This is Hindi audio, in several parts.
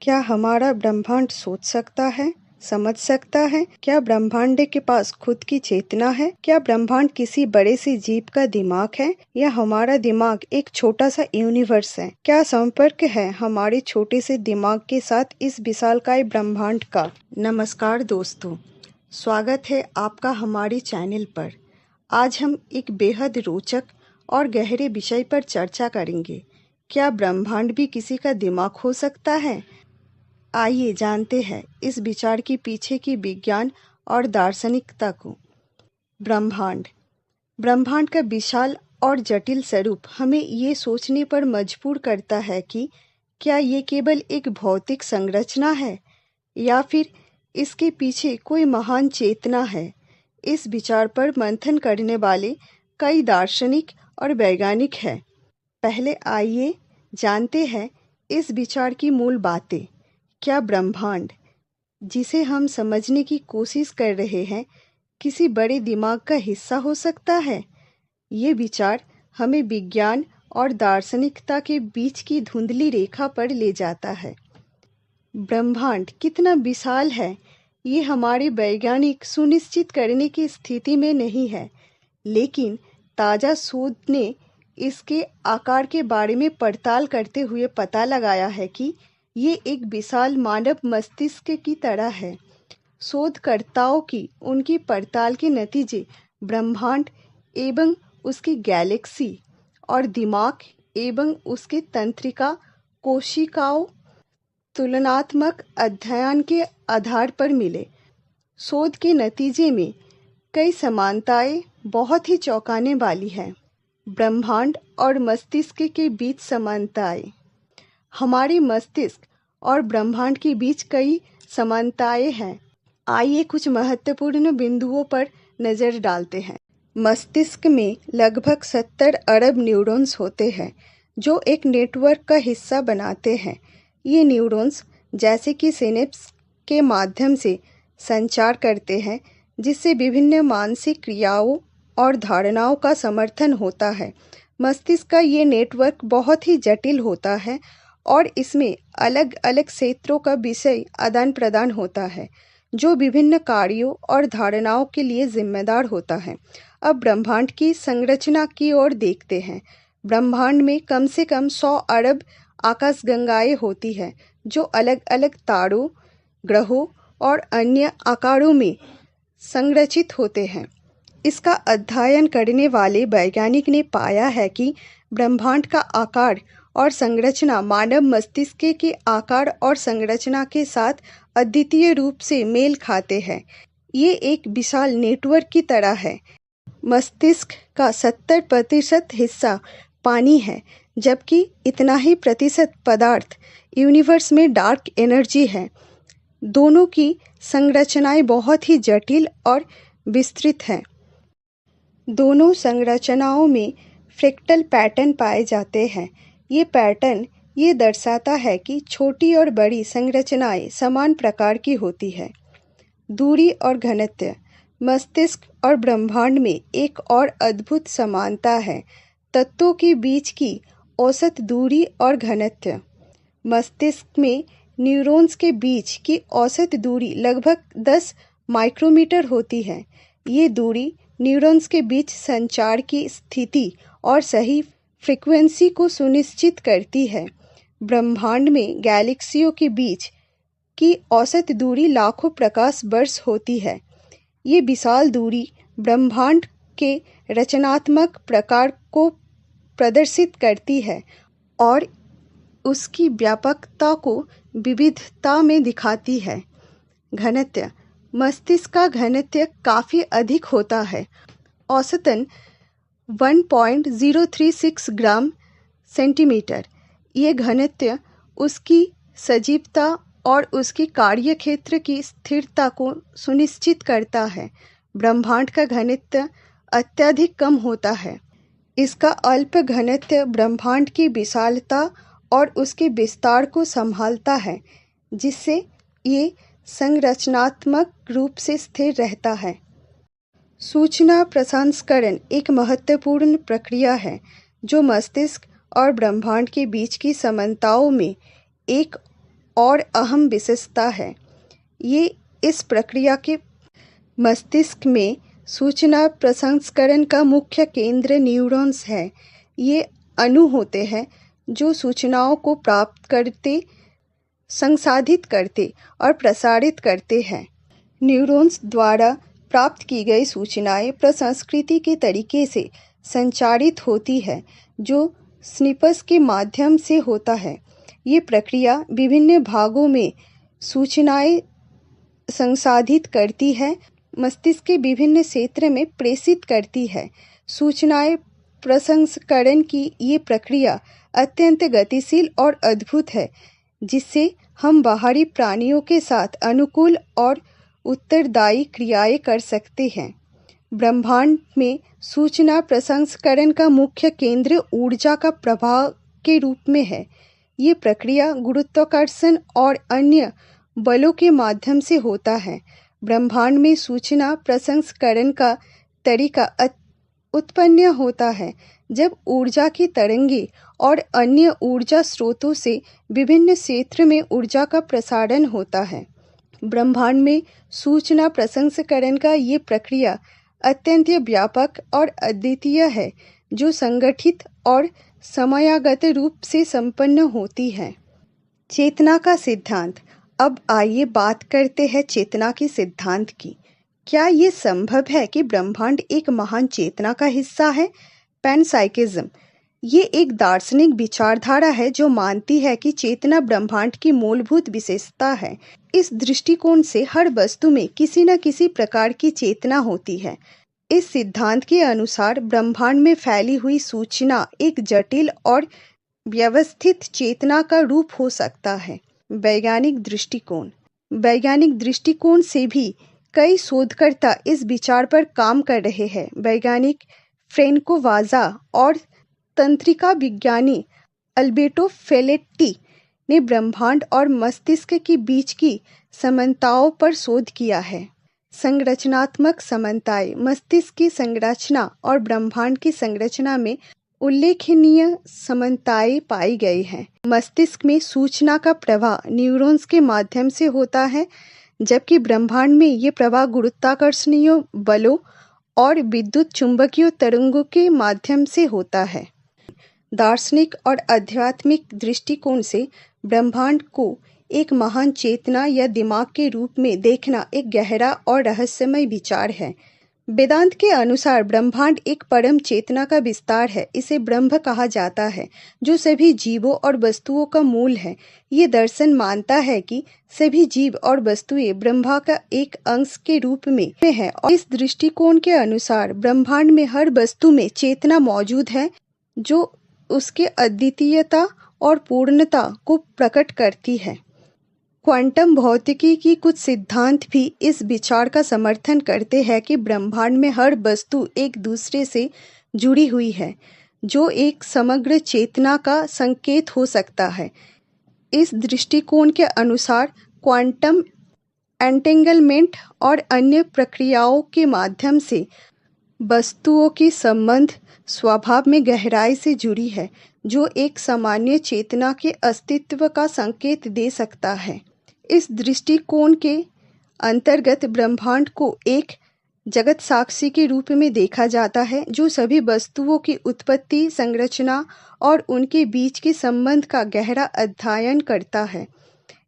क्या हमारा ब्रह्मांड सोच सकता है, समझ सकता है? क्या ब्रह्मांड के पास खुद की चेतना है? क्या ब्रह्मांड किसी बड़े से जीव का दिमाग है या हमारा दिमाग एक छोटा सा यूनिवर्स है? क्या संपर्क है हमारे छोटे से दिमाग के साथ इस विशालकाय ब्रह्मांड का? नमस्कार दोस्तों, स्वागत है आपका हमारे चैनल पर। आज हम एक बेहद रोचक और गहरे विषय पर चर्चा करेंगे। क्या ब्रह्मांड भी किसी का दिमाग हो सकता है? आइए जानते हैं इस विचार के पीछे की विज्ञान और दार्शनिकता को। ब्रह्मांड का विशाल और जटिल स्वरूप हमें ये सोचने पर मजबूर करता है कि क्या ये केवल एक भौतिक संरचना है या फिर इसके पीछे कोई महान चेतना है। इस विचार पर मंथन करने वाले कई दार्शनिक और वैज्ञानिक हैं। पहले आइए जानते हैं इस विचार की मूल बातें। क्या ब्रह्मांड, जिसे हम समझने की कोशिश कर रहे हैं, किसी बड़े दिमाग का हिस्सा हो सकता है? ये विचार हमें विज्ञान और दार्शनिकता के बीच की धुंधली रेखा पर ले जाता है। ब्रह्मांड कितना विशाल है, ये हमारे वैज्ञानिक सुनिश्चित करने की स्थिति में नहीं है, लेकिन ताज़ा शोध ने इसके आकार के बारे में पड़ताल करते हुए पता लगाया है कि ये एक विशाल मानव मस्तिष्क की तरह है। शोधकर्ताओं की उनकी पड़ताल के नतीजे ब्रह्मांड एवं उसकी गैलेक्सी और दिमाग एवं उसके तंत्रिका कोशिकाओं तुलनात्मक अध्ययन के आधार पर मिले। शोध के नतीजे में कई समानताएं बहुत ही चौंकाने वाली है। ब्रह्मांड और मस्तिष्क के बीच समानताएं। हमारे मस्तिष्क और ब्रह्मांड के बीच कई समानताएं हैं। आइए कुछ महत्वपूर्ण बिंदुओं पर नज़र डालते हैं। मस्तिष्क में लगभग 70 अरब न्यूरॉन्स होते हैं जो एक नेटवर्क का हिस्सा बनाते हैं। ये न्यूरॉन्स जैसे कि सिनेप्स के माध्यम से संचार करते हैं, जिससे विभिन्न मानसिक क्रियाओं और धारणाओं का समर्थन होता है। मस्तिष्क का ये नेटवर्क बहुत ही जटिल होता है और इसमें अलग अलग क्षेत्रों का विषय आदान प्रदान होता है जो विभिन्न कार्यों और धारणाओं के लिए जिम्मेदार होता है। अब ब्रह्मांड की संरचना की ओर देखते हैं। ब्रह्मांड में कम से कम 100 अरब आकाशगंगाएं होती हैं जो अलग अलग तारों, ग्रहों और अन्य आकारों में संरचित होते हैं। इसका अध्ययन करने वाले वैज्ञानिक ने पाया है कि ब्रह्मांड का आकार और संरचना मानव मस्तिष्क के आकार और संरचना के साथ अद्वितीय रूप से मेल खाते हैं। ये एक विशाल नेटवर्क की तरह है। मस्तिष्क का 70% हिस्सा पानी है, जबकि इतना ही प्रतिशत पदार्थ यूनिवर्स में डार्क एनर्जी है। दोनों की संरचनाएं बहुत ही जटिल और विस्तृत हैं। दोनों संरचनाओं में फ्रैक्टल पैटर्न पाए जाते हैं। ये पैटर्न ये दर्शाता है कि छोटी और बड़ी संरचनाएं समान प्रकार की होती है। दूरी और घनत्व। मस्तिष्क और ब्रह्मांड में एक और अद्भुत समानता है, तत्वों के बीच की औसत दूरी और घनत्व। मस्तिष्क में न्यूरॉन्स के बीच की औसत दूरी लगभग 10 माइक्रोमीटर होती है। ये दूरी न्यूरॉन्स के बीच संचार की स्थिति और सही फ्रीक्वेंसी को सुनिश्चित करती है। ब्रह्मांड में गैलेक्सियों के बीच की औसत दूरी लाखों प्रकाश वर्ष होती है। ये विशाल दूरी ब्रह्मांड के रचनात्मक प्रकार को प्रदर्शित करती है और उसकी व्यापकता को विविधता में दिखाती है। घनत्व। मस्तिष्क का घनत्व काफ़ी अधिक होता है, औसतन 1.036 ग्राम सेंटीमीटर। ये घनत्व उसकी सजीवता और उसकी कार्यक्षेत्र की स्थिरता को सुनिश्चित करता है। ब्रह्मांड का घनत्व अत्यधिक कम होता है। इसका अल्प घनत्व ब्रह्मांड की विशालता और उसके विस्तार को संभालता है, जिससे ये संरचनात्मक रूप से स्थिर रहता है। सूचना प्रसंस्करण एक महत्वपूर्ण प्रक्रिया है जो मस्तिष्क और ब्रह्मांड के बीच की समानताओं में एक और अहम विशेषता है। ये इस प्रक्रिया के मस्तिष्क में सूचना प्रसंस्करण का मुख्य केंद्र न्यूरॉन्स है। ये अणु होते हैं जो सूचनाओं को प्राप्त करते, संसाधित करते और प्रसारित करते हैं। न्यूरॉन्स द्वारा प्राप्त की गई सूचनाएं प्रसंस्कृति के तरीके से संचारित होती है जो स्निप्स के माध्यम से होता है। ये प्रक्रिया विभिन्न भागों में सूचनाएं संसाधित करती है, मस्तिष्क के विभिन्न क्षेत्र में प्रेषित करती है। सूचनाएं प्रसंस्करण की ये प्रक्रिया अत्यंत गतिशील और अद्भुत है, जिससे हम बाहरी प्राणियों के साथ अनुकूल और उत्तरदायी क्रियाएं कर सकते हैं। ब्रह्मांड में सूचना प्रसंस्करण का मुख्य केंद्र ऊर्जा का प्रवाह के रूप में है। ये प्रक्रिया गुरुत्वाकर्षण और अन्य बलों के माध्यम से होता है। ब्रह्मांड में सूचना प्रसंस्करण का तरीका उत्पन्न होता है जब ऊर्जा की तरंगें और अन्य ऊर्जा स्रोतों से विभिन्न क्षेत्र में ऊर्जा का प्रसारण होता है। ब्रह्मांड में सूचना प्रसंस्करण का ये प्रक्रिया अत्यंत व्यापक और अद्वितीय है, जो संगठित और समयागत रूप से संपन्न होती है। चेतना का सिद्धांत। अब आइए बात करते हैं चेतना के सिद्धांत की। क्या ये संभव है कि ब्रह्मांड एक महान चेतना का हिस्सा है? पैनसाइकिज्म ये एक दार्शनिक विचारधारा है जो मानती है कि चेतना ब्रह्मांड की मूलभूत विशेषता है। इस दृष्टिकोण से हर वस्तु में किसी न किसी प्रकार की चेतना होती है। इस सिद्धांत के अनुसार ब्रह्मांड में फैली हुई सूचना एक जटिल और व्यवस्थित चेतना का रूप हो सकता है। वैज्ञानिक दृष्टिकोण। वैज्ञानिक दृष्टिकोण से भी कई शोधकर्ता इस विचार पर काम कर रहे हैं। वैज्ञानिक फ्रेंको वाजा और तंत्रिका विज्ञानी अल्बर्टो फेलेट्टी ने ब्रह्मांड और मस्तिष्क के बीच की समानताओं पर शोध किया है। संरचनात्मक समानताएं। मस्तिष्क की संरचना और ब्रह्मांड की संरचना में उल्लेखनीय समानताएं पाई गई हैं। मस्तिष्क में सूचना का प्रवाह न्यूरॉन्स के माध्यम से होता है, जबकि ब्रह्मांड में ये प्रवाह गुरुत्वाकर्षणीय बलों और विद्युत चुंबकीय तरंगों के माध्यम से होता है। दार्शनिक और आध्यात्मिक दृष्टिकोण से ब्रह्मांड को एक महान चेतना या दिमाग के रूप में देखना एक गहरा और रहस्यमय विचार है। वेदांत के अनुसार ब्रह्मांड एक परम चेतना का विस्तार है। इसे ब्रह्म कहा जाता है, जो सभी जीवों और वस्तुओं का मूल है। ये दर्शन मानता है कि सभी जीव और वस्तुएं ब्रह्मा का एक अंश के रूप में है, और इस दृष्टिकोण के अनुसार ब्रह्मांड में हर वस्तु में चेतना मौजूद है, जो उसके अद्वितीयता और पूर्णता को प्रकट करती है। क्वांटम भौतिकी की कुछ सिद्धांत भी इस विचार का समर्थन करते हैं कि ब्रह्मांड में हर वस्तु एक दूसरे से जुड़ी हुई है, जो एक समग्र चेतना का संकेत हो सकता है। इस दृष्टिकोण के अनुसार क्वांटम एंटेंगलमेंट और अन्य प्रक्रियाओं के माध्यम से वस्तुओं की संबंध स्वभाव में गहराई से जुड़ी है, जो एक सामान्य चेतना के अस्तित्व का संकेत दे सकता है। इस दृष्टिकोण के अंतर्गत ब्रह्मांड को एक जगत साक्षी के रूप में देखा जाता है, जो सभी वस्तुओं की उत्पत्ति, संरचना और उनके बीच के संबंध का गहरा अध्ययन करता है।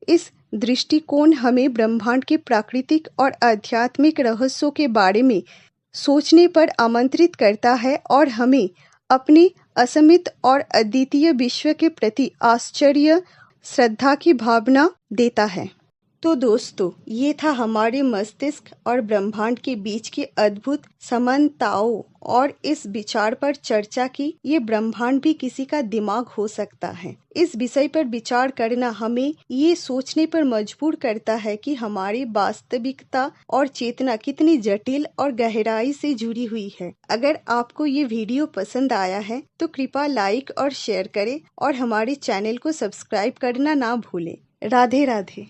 इस दृष्टिकोण हमें ब्रह्मांड के प्राकृतिक और आध्यात्मिक रहस्यों के बारे में सोचने पर आमंत्रित करता है और हमें अपने असीमित और अद्वितीय विश्व के प्रति आश्चर्य, श्रद्धा की भावना देता है। तो दोस्तों, ये था हमारे मस्तिष्क और ब्रह्मांड के बीच की अद्भुत समानताओं और इस विचार पर चर्चा की ये ब्रह्मांड भी किसी का दिमाग हो सकता है। इस विषय पर विचार करना हमें ये सोचने पर मजबूर करता है कि हमारी वास्तविकता और चेतना कितनी जटिल और गहराई से जुड़ी हुई है। अगर आपको ये वीडियो पसंद आया है तो कृपया लाइक और शेयर करें और हमारे चैनल को सब्सक्राइब करना ना भूलें। राधे राधे।